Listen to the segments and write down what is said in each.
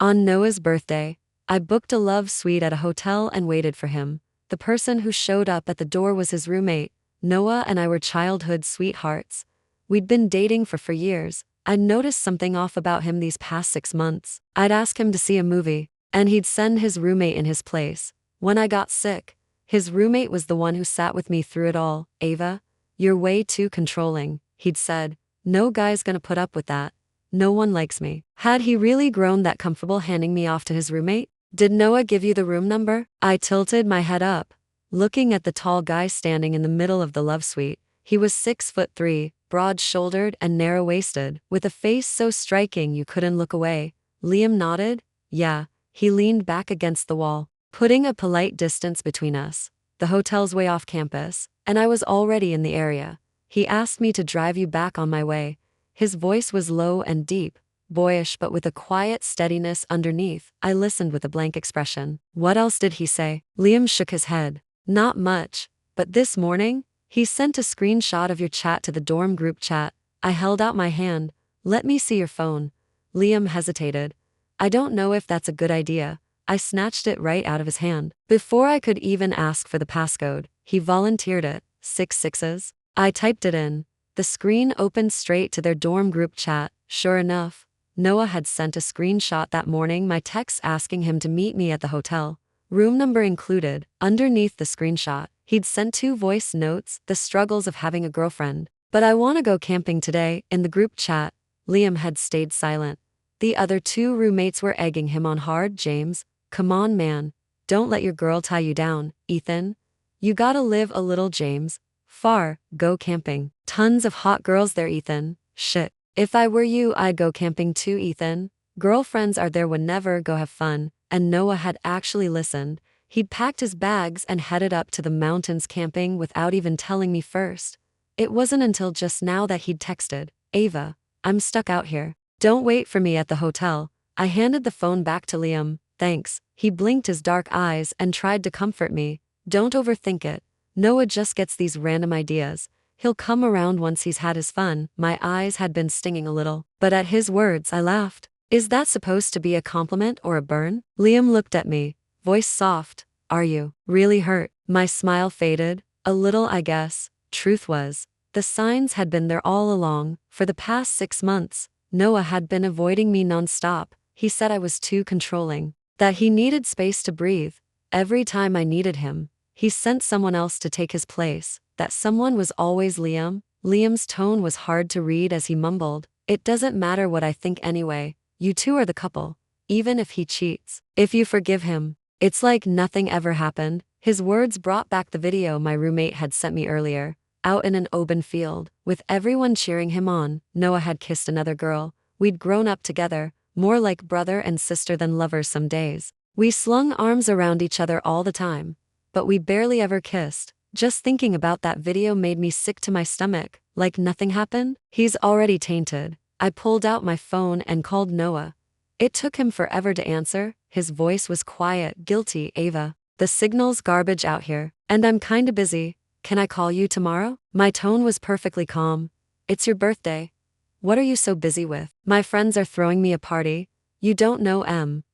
On Noah's birthday, I booked a love suite at a hotel and waited for him. The person who showed up at the door was his roommate. Noah and I were childhood sweethearts. We'd been dating for years. I'd noticed something off about him these past 6 months. I'd ask him to see a movie, and he'd send his roommate in his place. When I got sick, his roommate was the one who sat with me through it all. "Ava, you're way too controlling," he'd said. "No guy's gonna put up with that. No one likes me." Had he really grown that comfortable handing me off to his roommate? "Did Noah give you the room number?" I tilted my head up, looking at the tall guy standing in the middle of the love suite. He was 6'3", broad-shouldered and narrow-waisted, with a face so striking you couldn't look away. Liam nodded. Yeah. He leaned back against the wall, putting a polite distance between us. The hotel's way off campus, and I was already in the area. "He asked me to drive you back on my way." His voice was low and deep, boyish but with a quiet steadiness underneath. I listened with a blank expression. "What else did he say?" Liam shook his head. "Not much, but this morning, he sent a screenshot of your chat to the dorm group chat." I held out my hand. "Let me see your phone." Liam hesitated. "I don't know if that's a good idea." I snatched it right out of his hand. Before I could even ask for the passcode, he volunteered it. 6 sixes. I typed it in. The screen opened straight to their dorm group chat. Sure enough, Noah had sent a screenshot that morning, my text asking him to meet me at the hotel. Room number included. Underneath the screenshot, he'd sent 2 voice notes, the struggles of having a girlfriend. "But I want to go camping today." In the group chat, Liam had stayed silent. The other 2 roommates were egging him on hard. "James, come on man. Don't let your girl tie you down. Ethan, you gotta live a little. James, far, go camping. Tons of hot girls there. Ethan, shit. If I were you, I'd go camping too. Ethan, girlfriends are there whenever. Go have fun." And Noah had actually listened. He'd packed his bags and headed up to the mountains camping without even telling me first. It wasn't until just now that he'd texted, "Ava, I'm stuck out here. Don't wait for me at the hotel." I handed the phone back to Liam. "Thanks." He blinked his dark eyes and tried to comfort me. "Don't overthink it. Noah just gets these random ideas. He'll come around once he's had his fun." My eyes had been stinging a little, but at his words I laughed. "Is that supposed to be a compliment or a burn?" Liam looked at me, voice soft. "Are you really hurt?" My smile faded. "A little, I guess." Truth was, the signs had been there all along. For the past 6 months, Noah had been avoiding me nonstop. He said I was too controlling, that he needed space to breathe. Every time I needed him, he sent someone else to take his place. That someone was always Liam. Liam's tone was hard to read as he mumbled, "It doesn't matter what I think anyway. You 2 are the couple. Even if he cheats, if you forgive him, it's like nothing ever happened." His words brought back the video my roommate had sent me earlier. Out in an open field, with everyone cheering him on, Noah had kissed another girl. We'd grown up together, more like brother and sister than lovers some days. We slung arms around each other all the time, but we barely ever kissed. Just thinking about that video made me sick to my stomach. Like nothing happened? He's already tainted. I pulled out my phone and called Noah. It took him forever to answer. His voice was quiet, guilty. "Ava, the signal's garbage out here, and I'm kinda busy. Can I call you tomorrow?" My tone was perfectly calm. "It's your birthday. What are you so busy with?" "My friends are throwing me a party. You don't know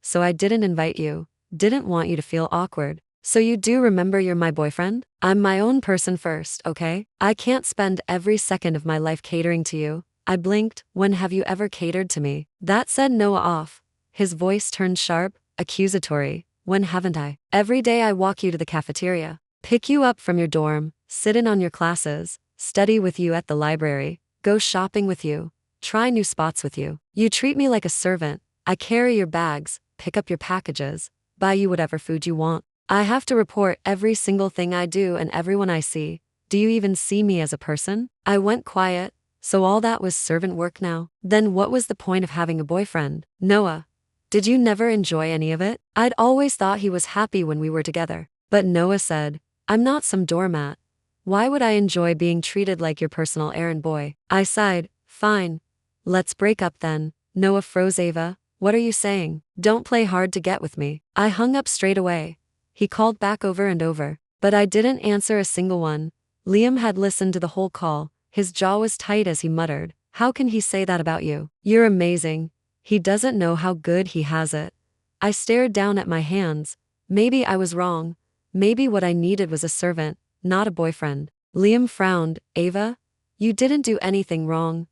so I didn't invite you. Didn't want you to feel awkward." "So you do remember you're my boyfriend?" "I'm my own person first, okay? I can't spend every second of my life catering to you." I blinked. "When have you ever catered to me?" That set Noah off. His voice turned sharp, accusatory. "When haven't I?" "Every day I walk you to the cafeteria, pick you up from your dorm, sit in on your classes, study with you at the library, go shopping with you, try new spots with you. You treat me like a servant. I carry your bags, pick up your packages, buy you whatever food you want. I have to report every single thing I do and everyone I see. Do you even see me as a person?" I went quiet. So all that was servant work now? Then what was the point of having a boyfriend? "Noah, did you never enjoy any of it?" I'd always thought he was happy when we were together. But Noah said, "I'm not some doormat. Why would I enjoy being treated like your personal errand boy?" I sighed. "Fine. Let's break up then." Noah froze. "Ava, what are you saying? Don't play hard to get with me." I hung up straight away. He called back over and over, but I didn't answer a single one. Liam had listened to the whole call. His jaw was tight as he muttered, "How can he say that about you? You're amazing. He doesn't know how good he has it." I stared down at my hands. Maybe I was wrong. Maybe what I needed was a servant, not a boyfriend. Liam frowned. Ava, you didn't do anything wrong.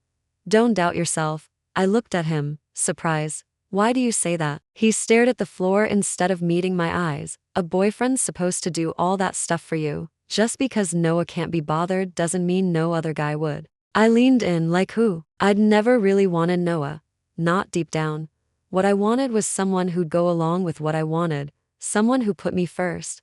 Don't doubt yourself. I looked at him, surprised. Why do you say that? He stared at the floor instead of meeting my eyes. A boyfriend's supposed to do all that stuff for you. Just because Noah can't be bothered doesn't mean no other guy would. I leaned in. Like who? I'd never really wanted Noah. Not deep down. What I wanted was someone who'd go along with what I wanted. Someone who put me first.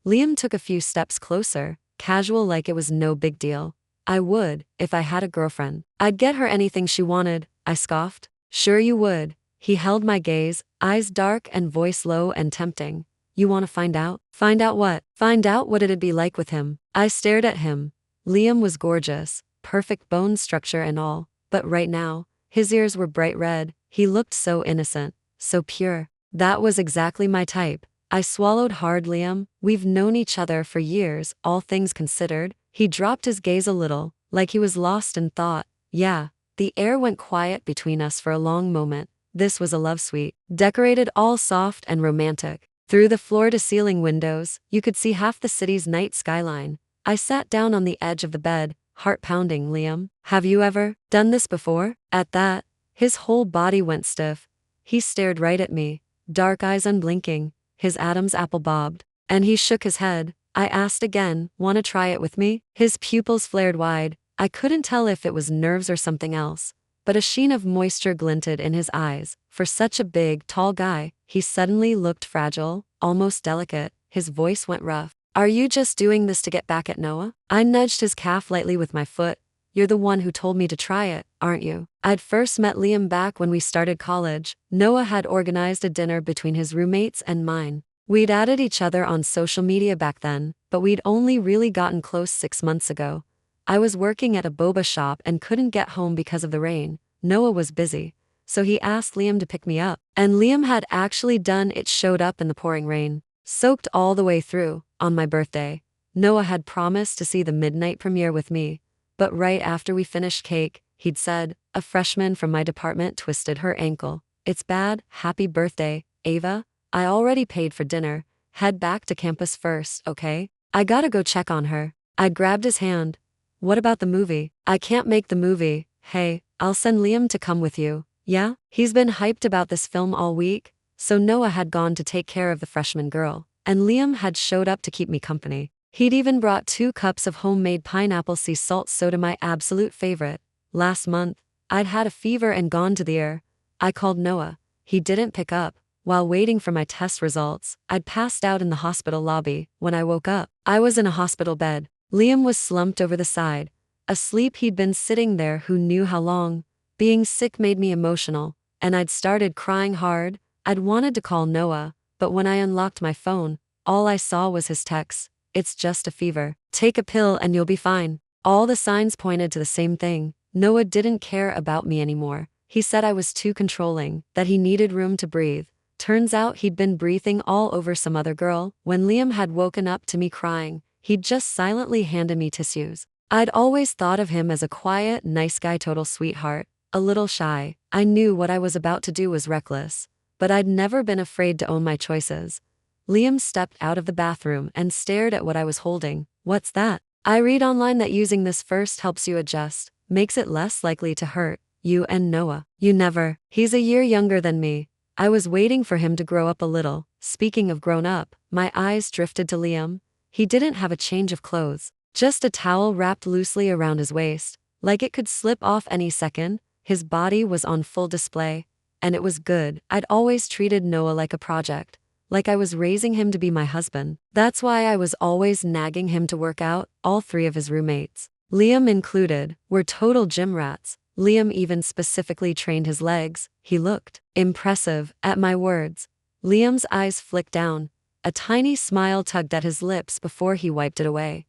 Liam took a few steps closer, casual like it was no big deal. I would, if I had a girlfriend. I'd get her anything she wanted, I scoffed. Sure you would. He held my gaze, eyes dark and voice low and tempting. You want to find out? Find out what? Find out what it'd be like with him. I stared at him. Liam was gorgeous, perfect bone structure and all, but right now, his ears were bright red. He looked so innocent, so pure. That was exactly my type. I swallowed hard. Liam, we've known each other for years, all things considered. He dropped his gaze a little, like he was lost in thought. Yeah. The air went quiet between us for a long moment. This was a love suite, decorated all soft and romantic. Through the floor-to-ceiling windows, you could see half the city's night skyline. I sat down on the edge of the bed, heart pounding. Liam, have you ever done this before? At that, his whole body went stiff. He stared right at me, dark eyes unblinking, his Adam's apple bobbed, and he shook his head. I asked again, wanna try it with me? His pupils flared wide. I couldn't tell if it was nerves or something else, but a sheen of moisture glinted in his eyes. For such a big, tall guy, he suddenly looked fragile, almost delicate. His voice went rough. Are you just doing this to get back at Noah? I nudged his calf lightly with my foot. You're the one who told me to try it, aren't you? I'd first met Liam back when we started college. Noah had organized a dinner between his roommates and mine. We'd added each other on social media back then, but we'd only really gotten close 6 months ago. I was working at a boba shop and couldn't get home because of the rain. Noah was busy, so he asked Liam to pick me up. And Liam had actually done it. Showed up in the pouring rain, soaked all the way through, on my birthday. Noah had promised to see the midnight premiere with me, but right after we finished cake, he'd said, a freshman from my department twisted her ankle. It's bad. Happy birthday, Ava. I already paid for dinner. Head back to campus first, okay? I gotta go check on her. I grabbed his hand. What about the movie? I can't make the movie. Hey, I'll send Liam to come with you. Yeah? He's been hyped about this film all week. So Noah had gone to take care of the freshman girl, and Liam had showed up to keep me company. He'd even brought 2 cups of homemade pineapple sea salt soda, my absolute favorite. Last month, I'd had a fever and gone to the ER. I called Noah. He didn't pick up. While waiting for my test results, I'd passed out in the hospital lobby. When I woke up, I was in a hospital bed. Liam was slumped over the side. Asleep. He'd been sitting there who knew how long. Being sick made me emotional, and I'd started crying hard. I'd wanted to call Noah, but when I unlocked my phone, all I saw was his text. It's just a fever. Take a pill and you'll be fine. All the signs pointed to the same thing. Noah didn't care about me anymore. He said I was too controlling, that he needed room to breathe. Turns out he'd been breathing all over some other girl. When Liam had woken up to me crying, he'd just silently handed me tissues. I'd always thought of him as a quiet, nice guy, total sweetheart, a little shy. I knew what I was about to do was reckless, but I'd never been afraid to own my choices. Liam stepped out of the bathroom and stared at what I was holding. What's that? I read online that using this first helps you adjust, makes it less likely to hurt you and Noah. You never. He's a year younger than me. I was waiting for him to grow up a little. Speaking of grown up, my eyes drifted to Liam. He didn't have a change of clothes, just a towel wrapped loosely around his waist, like it could slip off any second. His body was on full display, and it was good. I'd always treated Noah like a project, like I was raising him to be my husband. That's why I was always nagging him to work out. All 3 of his roommates, Liam included, were total gym rats. Liam even specifically trained his legs. He looked impressive at my words. Liam's eyes flicked down. A tiny smile tugged at his lips before he wiped it away.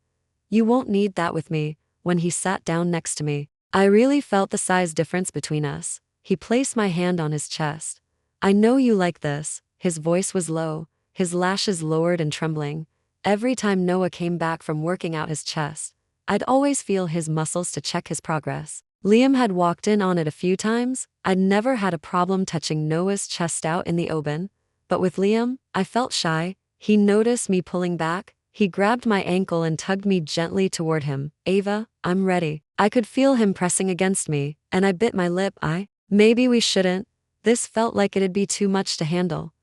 You won't need that with me. When he sat down next to me, I really felt the size difference between us. He placed my hand on his chest. I know you like this. His voice was low, his lashes lowered and trembling. Every time Noah came back from working out his chest, I'd always feel his muscles to check his progress. Liam had walked in on it a few times. I'd never had a problem touching Noah's chest out in the open, But with Liam, I felt shy. He noticed me pulling back. He grabbed my ankle and tugged me gently toward him. Ava, I'm ready. I could feel him pressing against me, and I bit my lip. Maybe we shouldn't. This felt like it'd be too much to handle.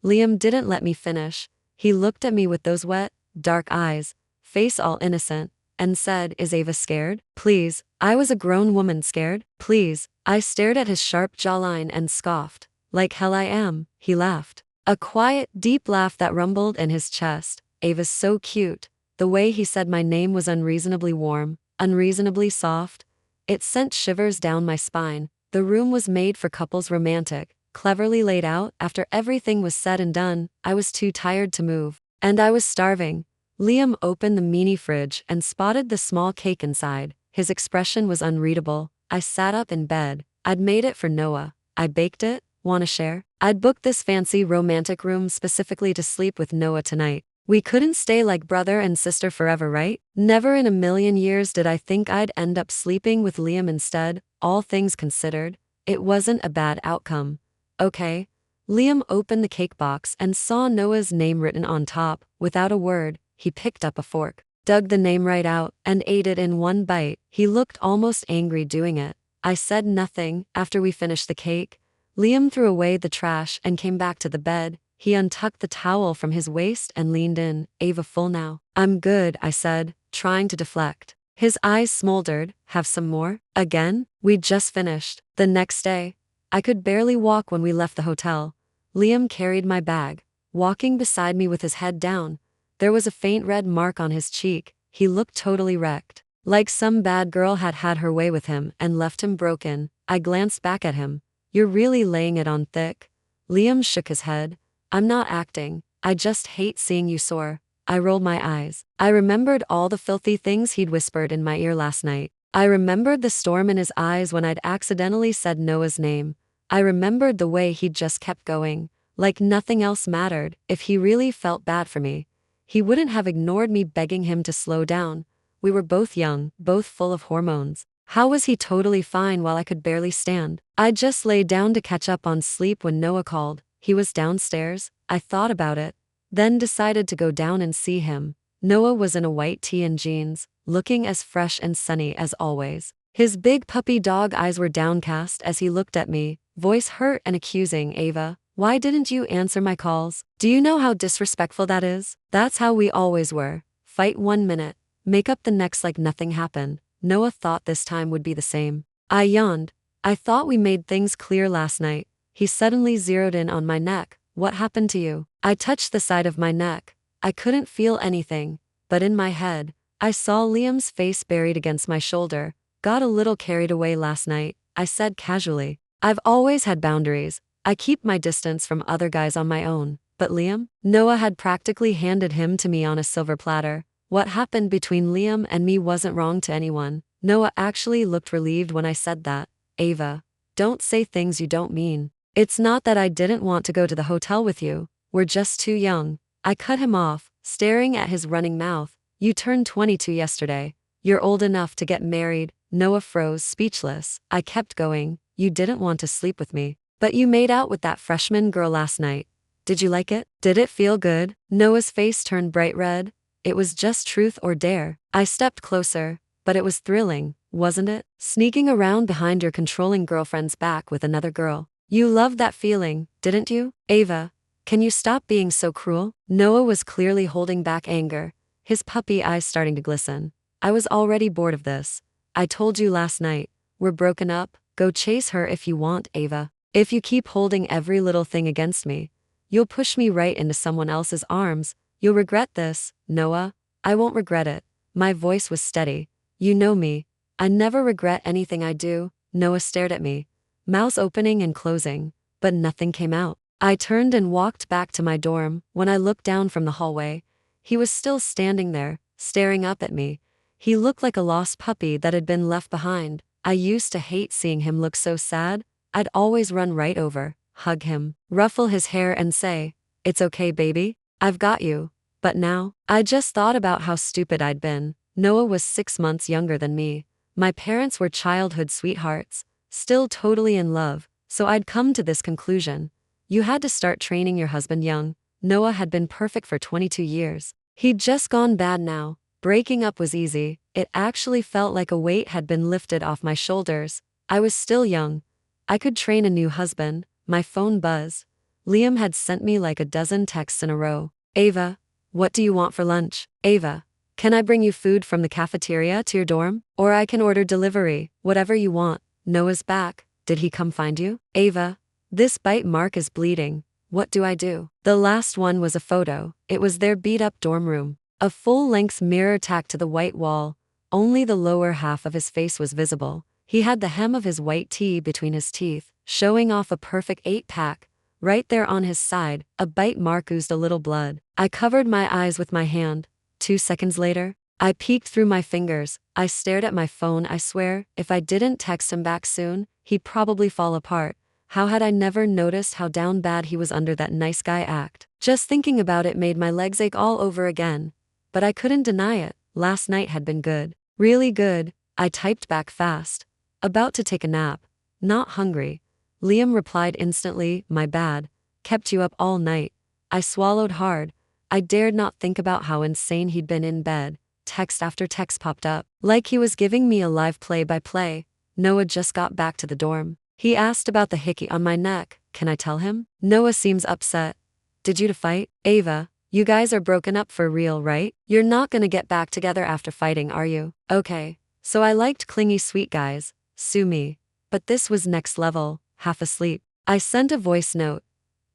Liam didn't let me finish. He looked at me with those wet, dark eyes, face all innocent, and said, Is Ava scared? Please. I was a grown woman scared. Please. I stared at his sharp jawline and scoffed. Like hell I am, he laughed. A quiet, deep laugh that rumbled in his chest. Ava's so cute. The way he said my name was unreasonably warm, unreasonably soft. It sent shivers down my spine. The room was made for couples romantic, cleverly laid out. After everything was said and done, I was too tired to move. And I was starving. Liam opened the mini fridge and spotted the small cake inside. His expression was unreadable. I sat up in bed. I'd made it for Noah. I baked it. Wanna share? I'd booked this fancy romantic room specifically to sleep with Noah tonight. We couldn't stay like brother and sister forever, right? Never in a million years did I think I'd end up sleeping with Liam instead. All things considered, it wasn't a bad outcome. Okay. Liam opened the cake box and saw Noah's name written on top. Without a word, he picked up a fork, dug the name right out, and ate it in one bite. He looked almost angry doing it. I said nothing. After we finished the cake, Liam threw away the trash and came back to the bed. He untucked the towel from his waist and leaned in. Ava, full now? I'm good, I said, trying to deflect. His eyes smoldered. Have some more? Again? We'd just finished. The next day, I could barely walk when we left the hotel. Liam carried my bag, walking beside me with his head down. There was a faint red mark on his cheek. He looked totally wrecked. Like some bad girl had had her way with him and left him broken. I glanced back at him. You're really laying it on thick. Liam shook his head. I'm not acting. I just hate seeing you sore. I rolled my eyes. I remembered all the filthy things he'd whispered in my ear last night. I remembered the storm in his eyes when I'd accidentally said Noah's name. I remembered the way he'd just kept going, like nothing else mattered. If he really felt bad for me, he wouldn't have ignored me begging him to slow down. We were both young, both full of hormones. How was he totally fine while I could barely stand? I just lay down to catch up on sleep when Noah called. He was downstairs. I thought about it, then decided to go down and see him. Noah was in a white tee and jeans, looking as fresh and sunny as always. His big puppy dog eyes were downcast as he looked at me, voice hurt and accusing. Ava, why didn't you answer my calls? Do you know how disrespectful that is? That's how we always were. Fight 1 minute, make up the next like nothing happened. Noah thought this time would be the same. I yawned. I thought we made things clear last night. He suddenly zeroed in on my neck. What happened to you? I touched the side of my neck. I couldn't feel anything, but in my head, I saw Liam's face buried against my shoulder. Got a little carried away last night, I said casually. I've always had boundaries. I keep my distance from other guys on my own. But Liam? Noah had practically handed him to me on a silver platter. What happened between Liam and me wasn't wrong to anyone. Noah actually looked relieved when I said that. Ava, don't say things you don't mean. It's not that I didn't want to go to the hotel with you. We're just too young. I cut him off, staring at his running mouth. You turned 22 yesterday. You're old enough to get married. Noah froze, speechless. I kept going. You didn't want to sleep with me, but you made out with that freshman girl last night. Did you like it? Did it feel good? Noah's face turned bright red. It was just truth or dare. I stepped closer, but it was thrilling, wasn't it? Sneaking around behind your controlling girlfriend's back with another girl. You loved that feeling, didn't you? Ava, can you stop being so cruel? Noah was clearly holding back anger, his puppy eyes starting to glisten. I was already bored of this. I told you last night, we're broken up. Go chase her if you want, Ava. If you keep holding every little thing against me, you'll push me right into someone else's arms. You'll regret this, Noah. I won't regret it. My voice was steady. You know me. I never regret anything I do. Noah stared at me, mouth opening and closing, but nothing came out. I turned and walked back to my dorm. When I looked down from the hallway, he was still standing there, staring up at me. He looked like a lost puppy that had been left behind. I used to hate seeing him look so sad. I'd always run right over, hug him, ruffle his hair and say, "It's okay, baby. I've got you." But now, I just thought about how stupid I'd been. Noah was 6 months younger than me. My parents were childhood sweethearts, still totally in love, so I'd come to this conclusion. You had to start training your husband young. Noah had been perfect for 22 years. He'd just gone bad now. Breaking up was easy. It actually felt like a weight had been lifted off my shoulders. I was still young. I could train a new husband. My phone buzzed. Liam had sent me like a dozen texts in a row. Ava, what do you want for lunch? Ava, can I bring you food from the cafeteria to your dorm? Or I can order delivery, whatever you want. Noah's back. Did he come find you? Ava, this bite mark is bleeding. What do I do? The last one was a photo. It was their beat-up dorm room. A full-length mirror tacked to the white wall. Only the lower half of his face was visible. He had the hem of his white tee between his teeth, showing off a perfect 8-pack. Right there on his side, a bite mark oozed a little blood. I covered my eyes with my hand. 2 seconds later, I peeked through my fingers. I stared at my phone. I swear, if I didn't text him back soon, he'd probably fall apart. How had I never noticed how down bad he was under that nice guy act? Just thinking about it made my legs ache all over again. But I couldn't deny it. Last night had been good. Really good. I typed back fast. About to take a nap. Not hungry. Liam replied instantly, my bad. Kept you up all night. I swallowed hard. I dared not think about how insane he'd been in bed. Text after text popped up. Like he was giving me a live play-by-play. Noah just got back to the dorm. He asked about the hickey on my neck. Can I tell him? Noah seems upset. Did you fight? Ava, you guys are broken up for real, right? You're not gonna get back together after fighting, are you? Okay. So I liked clingy sweet guys. Sue me. But this was next level. Half asleep. I sent a voice note.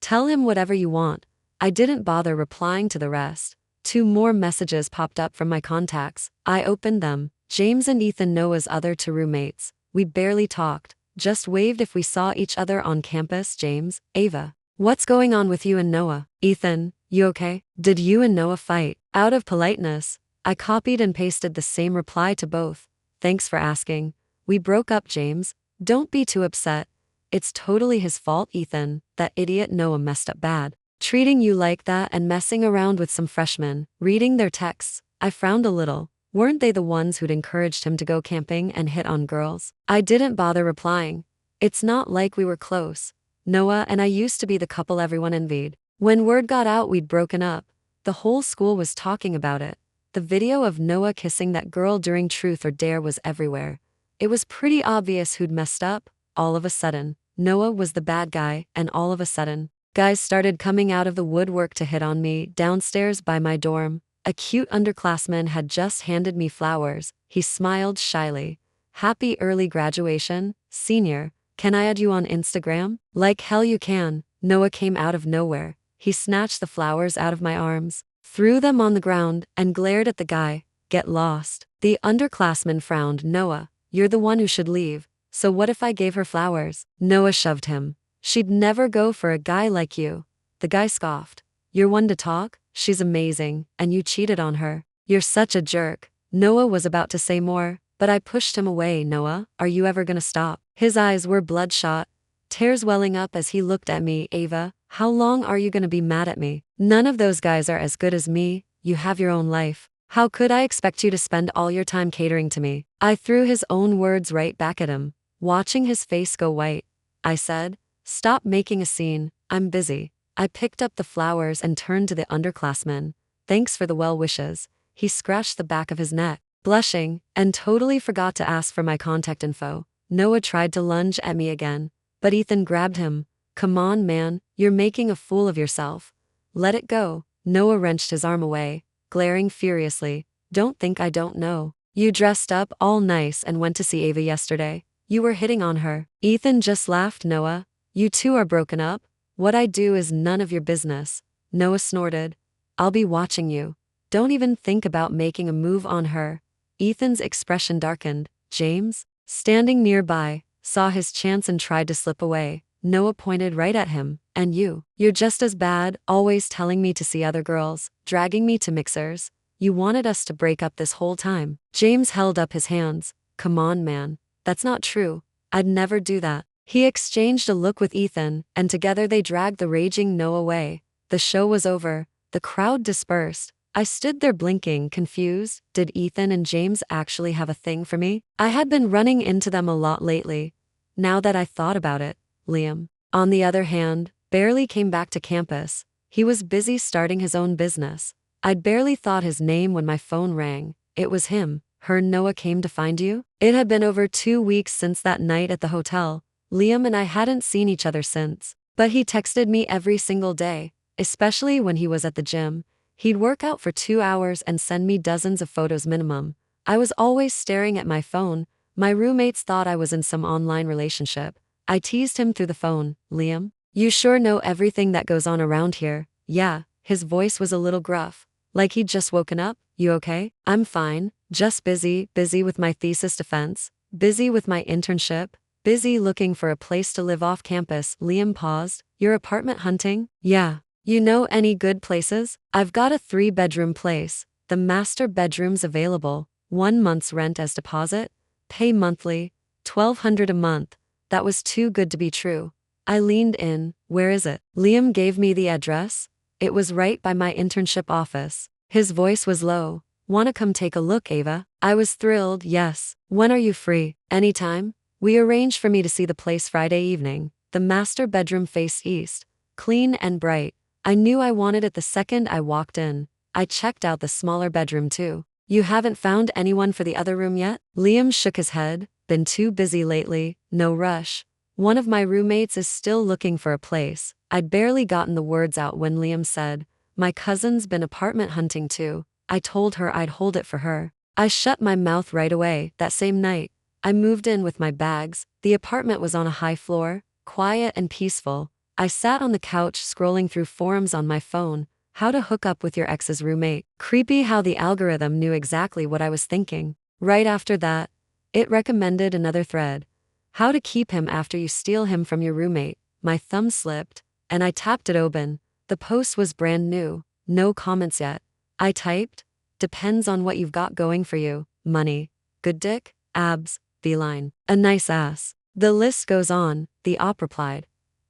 Tell him whatever you want. I didn't bother replying to the rest. 2 more messages popped up from my contacts. I opened them. James and Ethan, Noah's other 2 roommates. We barely talked. Just waved if we saw each other on campus. James, Ava. What's going on with you and Noah? Ethan, you okay? Did you and Noah fight? Out of politeness, I copied and pasted the same reply to both. Thanks for asking. We broke up, James. Don't be too upset. It's totally his fault, Ethan. That idiot Noah messed up bad. Treating you like that and messing around with some freshmen. Reading their texts, I frowned a little. Weren't they the ones who'd encouraged him to go camping and hit on girls? I didn't bother replying. It's not like we were close. Noah and I used to be the couple everyone envied. When word got out we'd broken up, the whole school was talking about it. The video of Noah kissing that girl during Truth or Dare was everywhere. It was pretty obvious who'd messed up. All of a sudden, Noah was the bad guy, and all of a sudden, guys started coming out of the woodwork to hit on me downstairs by my dorm. A cute underclassman had just handed me flowers. He smiled shyly. Happy early graduation, senior. Can I add you on Instagram? Like hell you can. Noah came out of nowhere. He snatched the flowers out of my arms, threw them on the ground, and glared at the guy. Get lost. The underclassman frowned. Noah, you're the one who should leave. So what if I gave her flowers? Noah shoved him. She'd never go for a guy like you. The guy scoffed. You're one to talk? She's amazing, and you cheated on her. You're such a jerk. Noah was about to say more, but I pushed him away. Noah, are you ever gonna stop? His eyes were bloodshot, tears welling up as he looked at me. Ava, how long are you gonna be mad at me? None of those guys are as good as me. You have your own life. How could I expect you to spend all your time catering to me? I threw his own words right back at him, watching his face go white. I said, stop making a scene. I'm busy. I picked up the flowers and turned to the underclassman. Thanks for the well wishes. He scratched the back of his neck, blushing, and totally forgot to ask for my contact info. Noah tried to lunge at me again, but Ethan grabbed him. Come on, man, you're making a fool of yourself. Let it go. Noah wrenched his arm away, glaring furiously. Don't think I don't know. You dressed up all nice and went to see Ava yesterday. You were hitting on her. Ethan just laughed. Noah, you two are broken up? What I do is none of your business. Noah snorted. I'll be watching you. Don't even think about making a move on her. Ethan's expression darkened. James, standing nearby, saw his chance and tried to slip away. Noah pointed right at him. And you're just as bad, always telling me to see other girls, dragging me to mixers. You wanted us to break up this whole time. James held up his hands. Come on, man. That's not true. I'd never do that. He exchanged a look with Ethan, and together they dragged the raging Noah away. The show was over. The crowd dispersed. I stood there blinking, confused. Did Ethan and James actually have a thing for me? I had been running into them a lot lately. Now that I thought about it, Liam, on the other hand, barely came back to campus. He was busy starting his own business. I'd barely thought his name when my phone rang. It was him. Noah came to find you? It had been over 2 weeks since that night at the hotel. Liam and I hadn't seen each other since. But he texted me every single day, especially when he was at the gym. He'd work out for 2 hours and send me dozens of photos minimum. I was always staring at my phone. My roommates thought I was in some online relationship. I teased him through the phone. Liam, you sure know everything that goes on around here? Yeah, his voice was a little gruff. Like he'd just woken up. You okay? I'm fine. Just busy with my thesis defense, busy with my internship, busy looking for a place to live off campus. Liam paused. You're apartment hunting? Yeah. You know any good places? I've got a 3-bedroom place. The master bedroom's available. 1 month's rent as deposit. Pay monthly. $1,200 a month. That was too good to be true. I leaned in. Where is it? Liam gave me the address. It was right by my internship office. His voice was low. Wanna come take a look, Ava? I was thrilled. Yes. When are you free? Anytime. We arranged for me to see the place Friday evening. The master bedroom faced east. Clean and bright. I knew I wanted it the second I walked in. I checked out the smaller bedroom too. You haven't found anyone for the other room yet? Liam shook his head. Been too busy lately. No rush. One of my roommates is still looking for a place. I'd barely gotten the words out when Liam said, my cousin's been apartment hunting too. I told her I'd hold it for her. I shut my mouth right away. That same night, I moved in with my bags. The apartment was on a high floor, quiet and peaceful. I sat on the couch scrolling through forums on my phone. How to hook up with your ex's roommate. Creepy how the algorithm knew exactly what I was thinking. Right after that, it recommended another thread. How to keep him after you steal him from your roommate. My thumb slipped, and I tapped it open. The post was brand new. No comments yet. I typed, depends on what you've got going for you. Money. Good dick. Abs. Beeline. A nice ass. The list goes on. The op replied.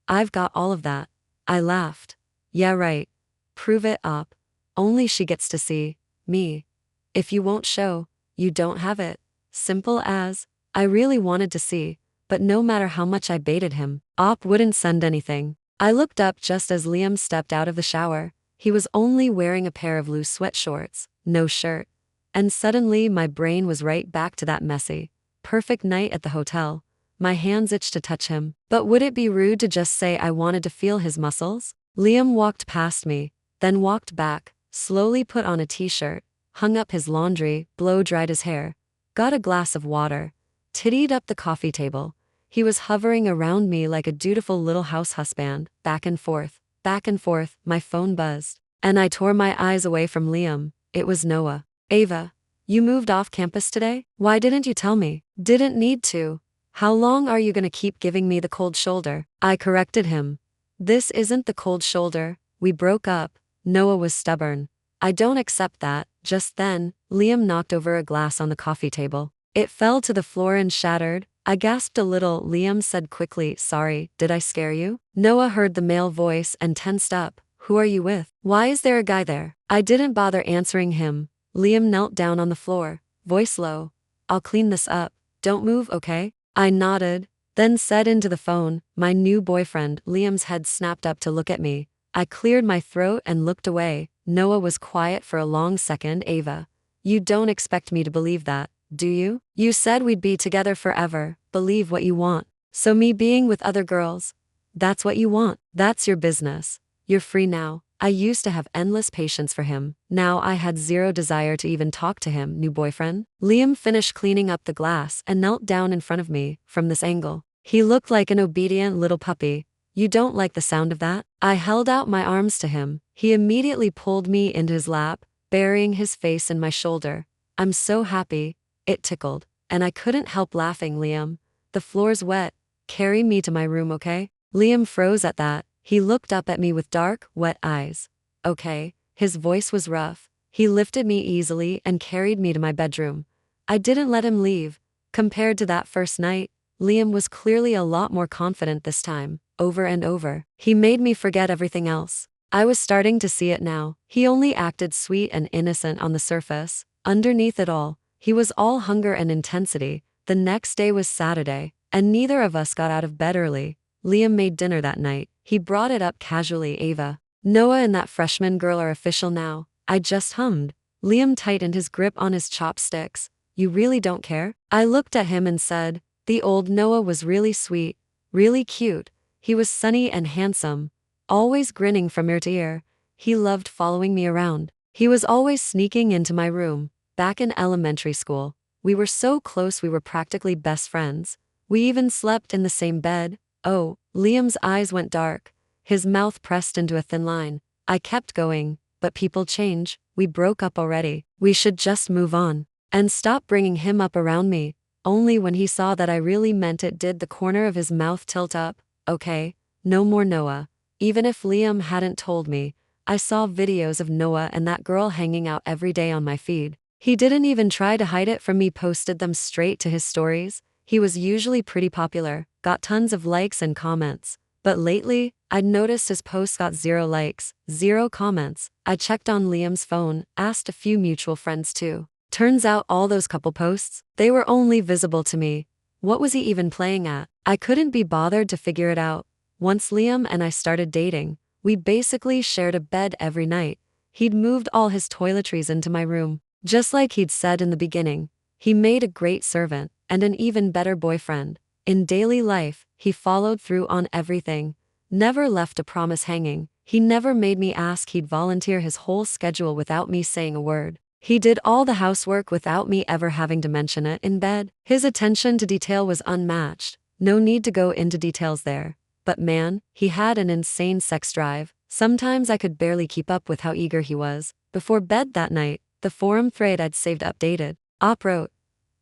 I've got all of that. I laughed. Yeah, right. Prove it up. Only she gets to see me. If you won't show, you don't have it. Simple as. I really wanted to see, but no matter how much I baited him, op wouldn't send anything. I looked up just as Liam stepped out of the shower. He was only wearing a pair of loose sweatshorts, no shirt. And suddenly my brain was right back to that messy, perfect night at the hotel. My hands itched to touch him. But would it be rude to just say I wanted to feel his muscles? Liam walked past me, then walked back, slowly put on a t-shirt, hung up his laundry, blow-dried his hair, got a glass of water, tittied up the coffee table. He was hovering around me like a dutiful little house husband, back and forth, my phone buzzed. And I tore my eyes away from Liam. It was Noah. Ava, you moved off campus today? Why didn't you tell me? Didn't need to. How long are you gonna keep giving me the cold shoulder? I corrected him. This isn't the cold shoulder. We broke up. Noah was stubborn. I don't accept that. Just then, Liam knocked over a glass on the coffee table. It fell to the floor and shattered. I gasped a little. Liam said quickly, sorry, did I scare you? Noah heard the male voice and tensed up. Who are you with? Why is there a guy there? I didn't bother answering him. Liam knelt down on the floor, voice low. I'll clean this up. Don't move, okay? I nodded, then said into the phone, my new boyfriend. Liam's head snapped up to look at me. I cleared my throat and looked away. Noah was quiet for a long second. Ava, you don't expect me to believe that, do you? You said we'd be together forever. Believe what you want. So me being with other girls, that's what you want. That's your business. You're free now. I used to have endless patience for him. Now I had zero desire to even talk to him. New boyfriend? Liam finished cleaning up the glass and knelt down in front of me. From this angle, he looked like an obedient little puppy. You don't like the sound of that? I held out my arms to him. He immediately pulled me into his lap, burying his face in my shoulder. I'm so happy. It tickled. And I couldn't help laughing. Liam, the floor's wet. Carry me to my room, okay? Liam froze at that. He looked up at me with dark, wet eyes. Okay. His voice was rough. He lifted me easily and carried me to my bedroom. I didn't let him leave. Compared to that first night, Liam was clearly a lot more confident this time. Over and over, he made me forget everything else. I was starting to see it now. He only acted sweet and innocent on the surface. Underneath it all, he was all hunger and intensity. The next day was Saturday, and neither of us got out of bed early. Liam made dinner that night. He brought it up casually. Ava, Noah and that freshman girl are official now. I just hummed. Liam tightened his grip on his chopsticks. You really don't care? I looked at him and said, the old Noah was really sweet, really cute. He was sunny and handsome, always grinning from ear to ear. He loved following me around. He was always sneaking into my room. Back in elementary school, we were so close we were practically best friends. We even slept in the same bed. Oh, Liam's eyes went dark. His mouth pressed into a thin line. I kept going, but people change. We broke up already. We should just move on. And stop bringing him up around me. Only when he saw that I really meant it did the corner of his mouth tilt up. Okay, no more Noah. Even if Liam hadn't told me, I saw videos of Noah and that girl hanging out every day on my feed. He didn't even try to hide it from me, posted them straight to his stories. He was usually pretty popular, got tons of likes and comments. But lately, I'd noticed his posts got 0 likes, 0 comments. I checked on Liam's phone, asked a few mutual friends too. Turns out all those couple posts, they were only visible to me. What was he even playing at? I couldn't be bothered to figure it out. Once Liam and I started dating, we basically shared a bed every night. He'd moved all his toiletries into my room. Just like he'd said in the beginning, he made a great servant and an even better boyfriend. In daily life, he followed through on everything. Never left a promise hanging. He never made me ask. He'd volunteer his whole schedule without me saying a word. He did all the housework without me ever having to mention it in bed. His attention to detail was unmatched. No need to go into details there. But man, he had an insane sex drive. Sometimes I could barely keep up with how eager he was. Before bed that night, the forum thread I'd saved updated. Op wrote,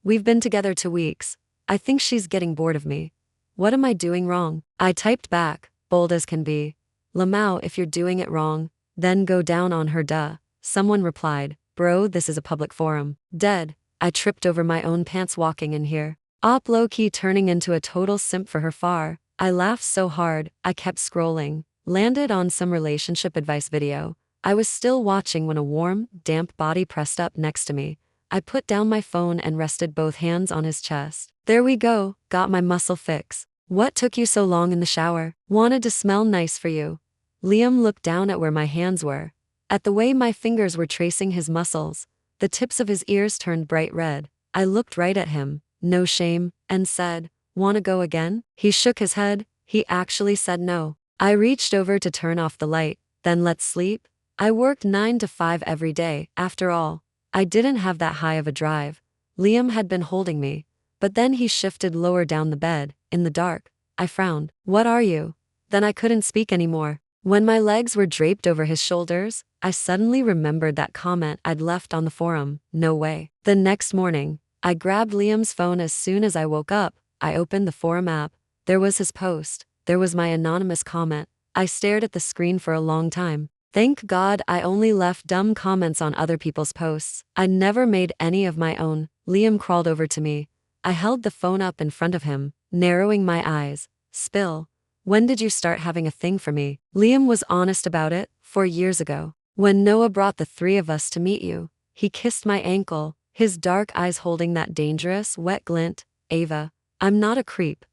"We've been together 2 weeks. I think she's getting bored of me. What am I doing wrong?" I typed back, bold as can be, "Lamau, if you're doing it wrong, then go down on her, duh." Someone replied, "Bro, this is a public forum." Dead. I tripped over my own pants walking in here. Op low-key turning into a total simp for her far. I laughed so hard, I kept scrolling. Landed on some relationship advice video. I was still watching when a warm, damp body pressed up next to me. I put down my phone and rested both hands on his chest. There we go, got my muscle fix. What took you so long in the shower? Wanted to smell nice for you. Liam looked down at where my hands were. At the way my fingers were tracing his muscles. The tips of his ears turned bright red. I looked right at him, no shame, and said, "Wanna go again?" He shook his head. He actually said no. I reached over to turn off the light. Then let's sleep. I worked 9 to 5 every day. After all, I didn't have that high of a drive. Liam had been holding me. But then he shifted lower down the bed, in the dark. I frowned. "What are you?" Then I couldn't speak anymore. When my legs were draped over his shoulders, I suddenly remembered that comment I'd left on the forum. No way. The next morning, I grabbed Liam's phone as soon as I woke up. I opened the forum app. There was his post. There was my anonymous comment. I stared at the screen for a long time. Thank God I only left dumb comments on other people's posts. I never made any of my own. Liam crawled over to me. I held the phone up in front of him, narrowing my eyes. "Spill. When did you start having a thing for me?" Liam was honest about it, 4 years ago. When Noah brought the 3 of us to meet you. He kissed my ankle, his dark eyes holding that dangerous, wet glint. "Ava, I'm not a creep,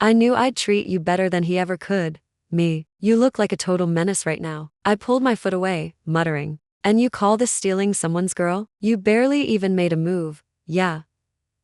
I knew I'd treat you better than he ever could." Me, "You look like a total menace right now." I pulled my foot away, muttering, "And you call this stealing someone's girl? You barely even made a move." "Yeah."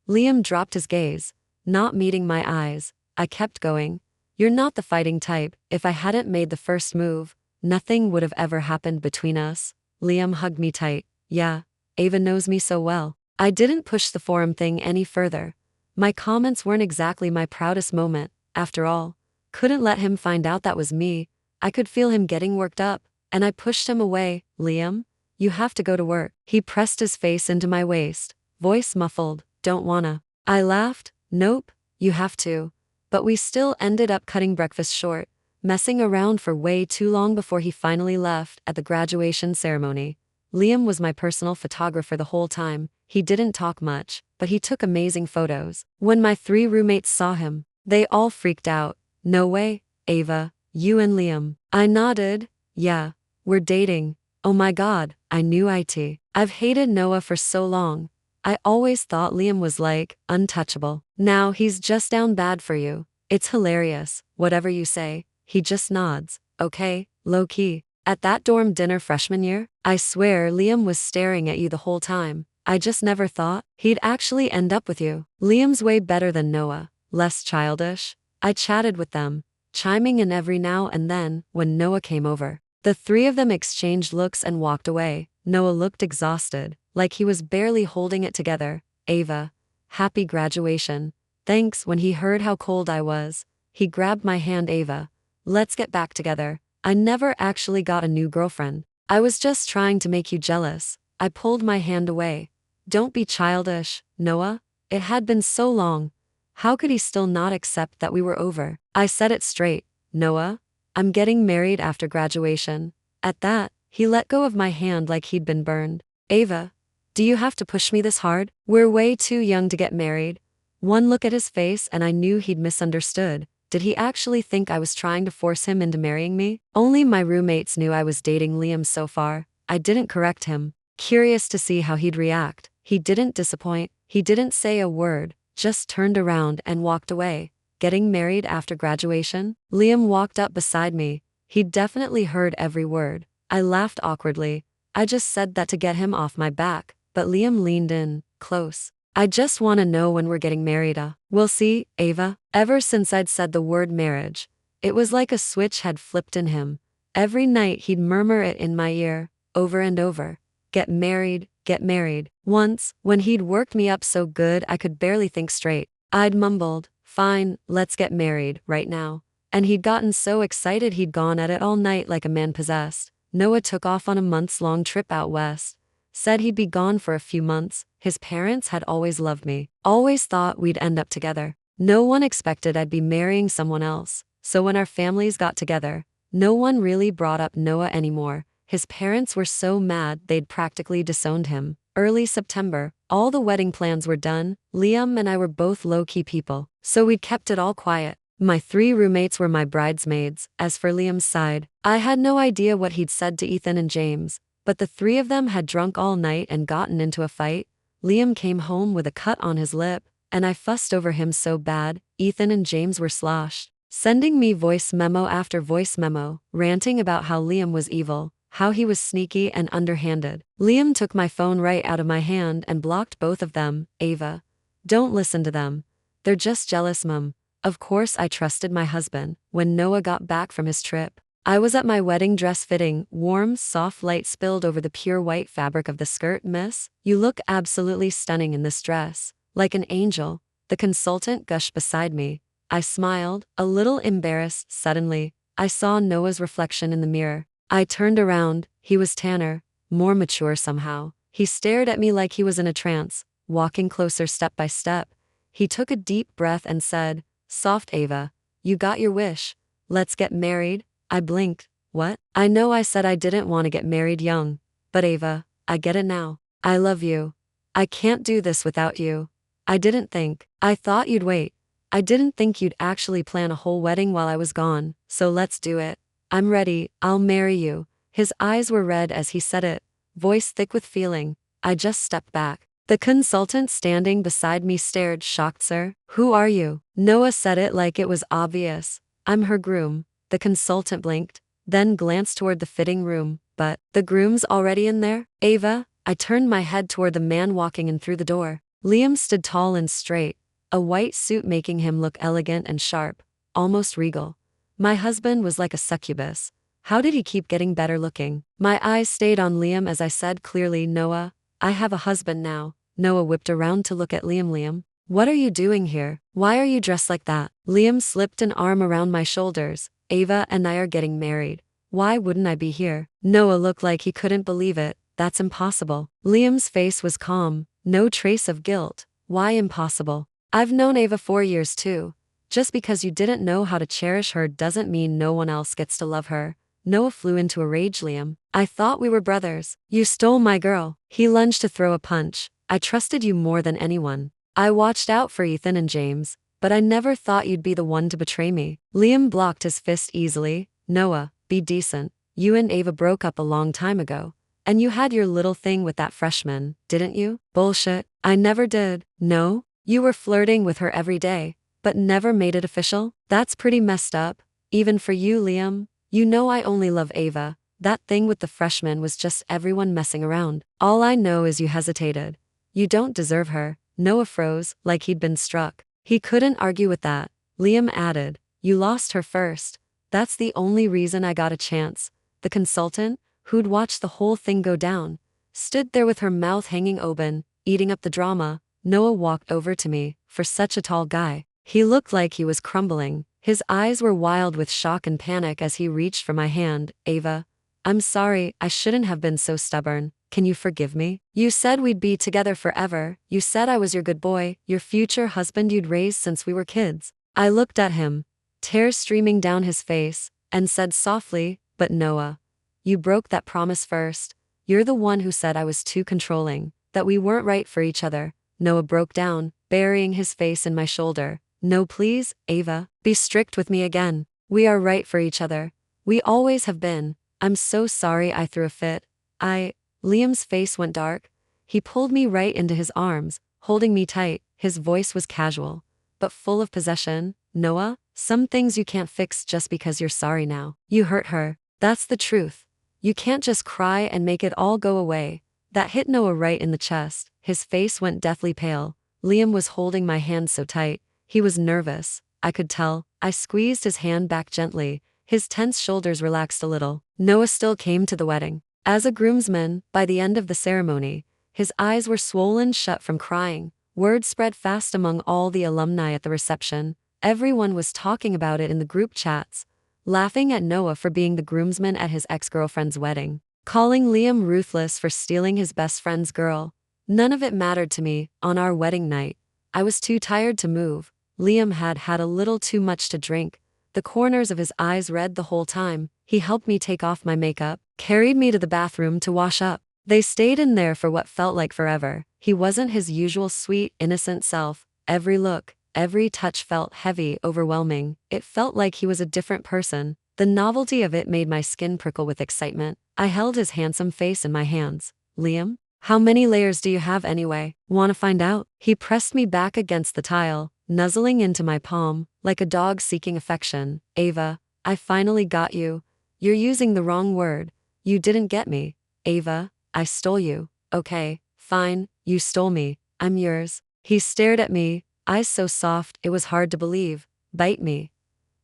Liam dropped his gaze, not meeting my eyes. I kept going. "You're not the fighting type. If I hadn't made the first move, nothing would have ever happened between us." Liam hugged me tight. "Yeah, Ava knows me so well." I didn't push the forum thing any further. My comments weren't exactly my proudest moment, after all. Couldn't let him find out that was me. I could feel him getting worked up, and I pushed him away. "Liam, you have to go to work." He pressed his face into my waist, voice muffled. "Don't wanna." I laughed. "Nope, you have to." But we still ended up cutting breakfast short, messing around for way too long before he finally left. At the graduation ceremony, Liam was my personal photographer the whole time. He didn't talk much, but he took amazing photos. When my 3 roommates saw him, they all freaked out. "No way, Ava, you and Liam." I nodded. "Yeah, we're dating." Oh my God, I knew it. I've hated Noah for so long. I always thought Liam was like, untouchable. Now he's just down bad for you. It's hilarious, whatever you say. He just nods. Okay, low key. At that dorm dinner freshman year, I swear Liam was staring at you the whole time. I just never thought he'd actually end up with you. Liam's way better than Noah, less childish. I chatted with them, chiming in every now and then when Noah came over. The three of them exchanged looks and walked away. Noah looked exhausted, like he was barely holding it together. Ava, happy graduation. Thanks. When he heard how cold I was, he grabbed my hand. Ava, let's get back together. I never actually got a new girlfriend. I was just trying to make you jealous. I pulled my hand away. Don't be childish, Noah. It had been so long. How could he still not accept that we were over? I said it straight. Noah, I'm getting married after graduation. At that, he let go of my hand like he'd been burned. Ava, do you have to push me this hard? We're way too young to get married. One look at his face and I knew he'd misunderstood. Did he actually think I was trying to force him into marrying me? Only my roommates knew I was dating Liam so far. I didn't correct him, curious to see how he'd react. He didn't disappoint. He didn't say a word, just turned around and walked away. Getting married after graduation? Liam walked up beside me. He'd definitely heard every word. I laughed awkwardly. I just said that to get him off my back, but Liam leaned in, close. I just want to know when we're getting married. We'll see, Ava. Ever since I'd said the word marriage, it was like a switch had flipped in him. Every night he'd murmur it in my ear, over and over. Get married, get married. Once, when he'd worked me up so good I could barely think straight, I'd mumbled, fine, let's get married, right now. And he'd gotten so excited he'd gone at it all night like a man possessed. Noah took off on a months-long trip out west. Said he'd be gone for a few months. His parents had always loved me, always thought we'd end up together. No one expected I'd be marrying someone else. So when our families got together, no one really brought up Noah anymore. His parents were so mad they'd practically disowned him. Early September, all the wedding plans were done. Liam and I were both low-key people, so we'd kept it all quiet. My three roommates were my bridesmaids. As for Liam's side, I had no idea what he'd said to Ethan and James, but the three of them had drunk all night and gotten into a fight. Liam came home with a cut on his lip, and I fussed over him so bad. Ethan and James were sloshed, sending me voice memo after voice memo, ranting about how Liam was evil, how he was sneaky and underhanded. Liam took my phone right out of my hand and blocked both of them. Ava, don't listen to them. They're just jealous, Mum. Of course I trusted my husband. When Noah got back from his trip, I was at my wedding dress fitting. Warm, soft light spilled over the pure white fabric of the skirt. Miss, you look absolutely stunning in this dress. Like an angel. The consultant gushed beside me. I smiled, a little embarrassed. Suddenly, I saw Noah's reflection in the mirror. I turned around. He was tanner, more mature somehow. He stared at me like he was in a trance, walking closer step by step. He took a deep breath and said, "Soft Ava, you got your wish. Let's get married." I blinked. What? I know I said I didn't want to get married young, but Ava, I get it now. I love you. I can't do this without you. I didn't think. I thought you'd wait. I didn't think you'd actually plan a whole wedding while I was gone, so let's do it. I'm ready. I'll marry you. His eyes were red as he said it, voice thick with feeling. I just stepped back. The consultant standing beside me stared shocked. Sir, who are you? Noah said it like it was obvious. I'm her groom. The consultant blinked, then glanced toward the fitting room. But the groom's already in there? Ava, I turned my head toward the man walking in through the door. Liam stood tall and straight, a white suit making him look elegant and sharp, almost regal. My husband was like a succubus. How did he keep getting better looking? My eyes stayed on Liam as I said clearly, Noah, I have a husband now. Noah whipped around to look at Liam. Liam, what are you doing here? Why are you dressed like that? Liam slipped an arm around my shoulders. Ava and I are getting married. Why wouldn't I be here? Noah looked like he couldn't believe it. That's impossible. Liam's face was calm, no trace of guilt. Why impossible? I've known Ava 4 years too. Just because you didn't know how to cherish her doesn't mean no one else gets to love her. Noah flew into a rage. Liam, I thought we were brothers. You stole my girl. He lunged to throw a punch. I trusted you more than anyone. I watched out for Ethan and James, but I never thought you'd be the one to betray me. Liam blocked his fist easily. Noah, be decent. You and Ava broke up a long time ago. And you had your little thing with that freshman, didn't you? Bullshit. I never did. No? You were flirting with her every day, but never made it official? That's pretty messed up. Even for you, Liam. You know I only love Ava. That thing with the freshman was just everyone messing around. All I know is you hesitated. You don't deserve her. Noah froze, like he'd been struck. He couldn't argue with that. Liam added, you lost her first. That's the only reason I got a chance. The consultant, who'd watched the whole thing go down, stood there with her mouth hanging open, eating up the drama. Noah walked over to me. For such a tall guy, he looked like he was crumbling. His eyes were wild with shock and panic as he reached for my hand. Ava, I'm sorry, I shouldn't have been so stubborn. Can you forgive me? You said we'd be together forever. You said I was your good boy, your future husband you'd raised since we were kids. I looked at him, tears streaming down his face, and said softly, but Noah, you broke that promise first. You're the one who said I was too controlling, that we weren't right for each other. Noah broke down, burying his face in my shoulder. No, please, Ava, be strict with me again. We are right for each other. We always have been. I'm so sorry I threw a fit. Liam's face went dark. He pulled me right into his arms, holding me tight. His voice was casual, but full of possession. Noah, some things you can't fix just because you're sorry now. You hurt her. That's the truth. You can't just cry and make it all go away. That hit Noah right in the chest. His face went deathly pale. Liam was holding my hand so tight. He was nervous. I could tell. I squeezed his hand back gently. His tense shoulders relaxed a little. Noah still came to the wedding. As a groomsman, by the end of the ceremony, his eyes were swollen shut from crying. Word spread fast among all the alumni at the reception. Everyone was talking about it in the group chats, laughing at Noah for being the groomsman at his ex-girlfriend's wedding, calling Liam ruthless for stealing his best friend's girl. None of it mattered to me. On our wedding night, I was too tired to move. Liam had had a little too much to drink. The corners of his eyes red the whole time. He helped me take off my makeup, carried me to the bathroom to wash up. They stayed in there for what felt like forever. He wasn't his usual sweet, innocent self. Every look, every touch felt heavy, overwhelming. It felt like he was a different person. The novelty of it made my skin prickle with excitement. I held his handsome face in my hands. Liam, how many layers do you have anyway? Want to find out? He pressed me back against the tile, nuzzling into my palm, like a dog seeking affection. Ava, I finally got you. You're using the wrong word. You didn't get me. Ava, I stole you. Okay, fine, you stole me. I'm yours. He stared at me, eyes so soft it was hard to believe. Bite me.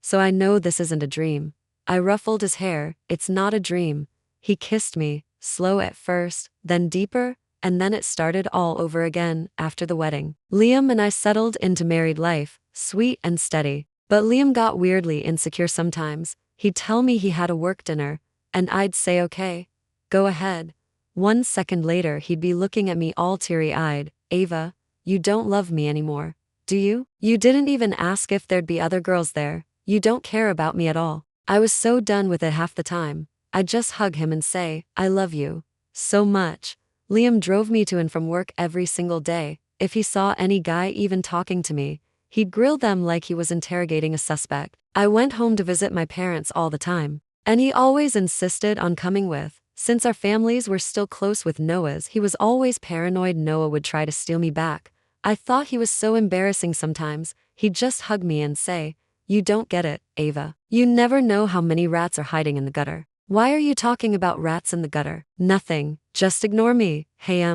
So I know this isn't a dream. I ruffled his hair. It's not a dream. He kissed me, slow at first, then deeper, and then it started all over again after the wedding. Liam and I settled into married life, sweet and steady. But Liam got weirdly insecure sometimes. He'd tell me he had a work dinner, and I'd say okay, go ahead. 1 second later he'd be looking at me all teary-eyed. Ava, you don't love me anymore, do you? You didn't even ask if there'd be other girls there. You don't care about me at all. I was so done with it half the time. I'd just hug him and say, I love you so much. Liam drove me to and from work every single day. If he saw any guy even talking to me, he'd grill them like he was interrogating a suspect. I went home to visit my parents all the time, and he always insisted on coming with. Since our families were still close with Noah's, he was always paranoid Noah would try to steal me back. I thought he was so embarrassing sometimes. He'd just hug me and say, you don't get it, Ava. You never know how many rats are hiding in the gutter. Why are you talking about rats in the gutter? Nothing. Just ignore me. Hey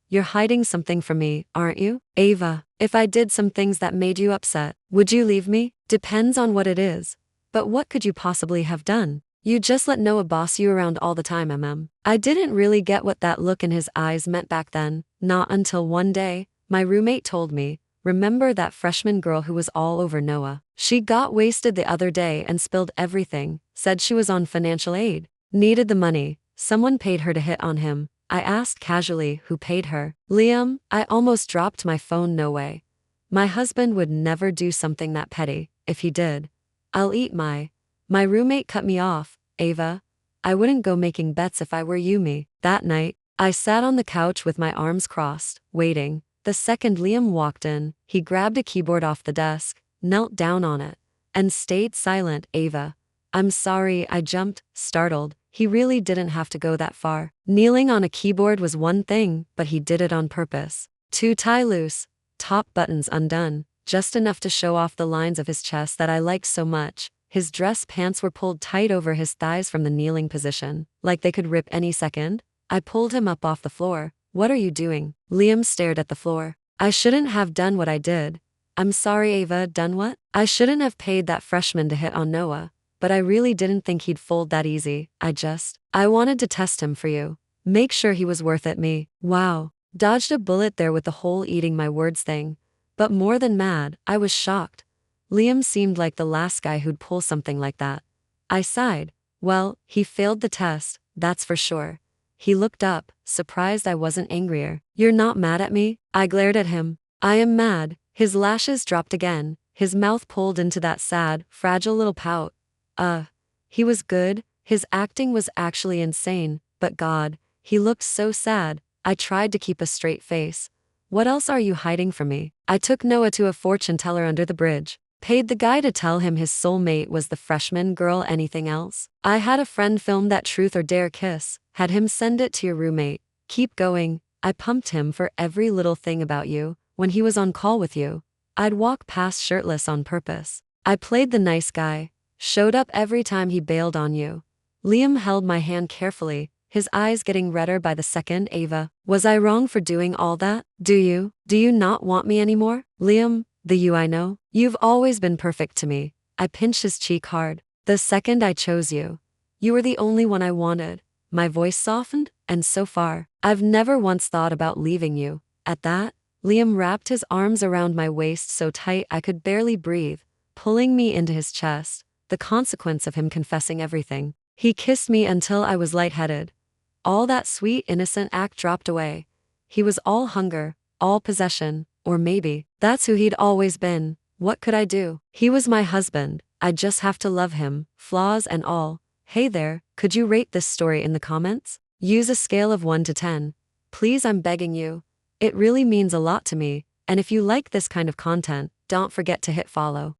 you're hiding something from me, aren't you? Ava, if I did some things that made you upset, would you leave me? Depends on what it is. But what could you possibly have done? You just let Noah boss you around all the time, I didn't really get what that look in his eyes meant back then, not until one day, my roommate told me, remember that freshman girl who was all over Noah? She got wasted the other day and spilled everything, said she was on financial aid, needed the money, someone paid her to hit on him. I asked casually who paid her. Liam, I almost dropped my phone. No way. My husband would never do something that petty. If he did, I'll eat my roommate cut me off. Ava, I wouldn't go making bets if I were you. Me. That night, I sat on the couch with my arms crossed, waiting. The second Liam walked in, he grabbed a keyboard off the desk, knelt down on it, and stayed silent. Ava, I'm sorry, I jumped, startled. He really didn't have to go that far. Kneeling on a keyboard was one thing, but he did it on purpose. To tie loose, top buttons undone, just enough to show off the lines of his chest that I liked so much. His dress pants were pulled tight over his thighs from the kneeling position, like they could rip any second. I pulled him up off the floor. What are you doing? Liam stared at the floor. I shouldn't have done what I did. I'm sorry, Ava. Done what? I shouldn't have paid that freshman to hit on Noah, but I really didn't think he'd fold that easy. I wanted to test him for you. Make sure he was worth it. Me. Wow. Dodged a bullet there with the whole eating my words thing. But more than mad, I was shocked. Liam seemed like the last guy who'd pull something like that. I sighed. Well, he failed the test, that's for sure. He looked up, surprised I wasn't angrier. You're not mad at me? I glared at him. I am mad. His lashes dropped again, his mouth pulled into that sad, fragile little pout. He was good, his acting was actually insane, but God, he looked so sad. I tried to keep a straight face. What else are you hiding from me? I took Noah to a fortune teller under the bridge. Paid the guy to tell him his soulmate was the freshman girl. Anything else? I had a friend film that truth or dare kiss, had him send it to your roommate. Keep going. I pumped him for every little thing about you. When he was on call with you, I'd walk past shirtless on purpose. I played the nice guy, showed up every time he bailed on you. Liam held my hand carefully, his eyes getting redder by the second. Ava, was I wrong for doing all that? Do you not want me anymore? Liam, the you I know? You've always been perfect to me. I pinched his cheek hard. The second I chose you, you were the only one I wanted. My voice softened, and so far, I've never once thought about leaving you. At that, Liam wrapped his arms around my waist so tight I could barely breathe, pulling me into his chest, the consequence of him confessing everything. He kissed me until I was lightheaded. All that sweet, innocent act dropped away. He was all hunger, all possession, or maybe that's who he'd always been. What could I do? He was my husband. I'd just have to love him, flaws and all. Hey there, could you rate this story in the comments? Use a scale of 1 to 10. Please, I'm begging you. It really means a lot to me, and if you like this kind of content, don't forget to hit follow.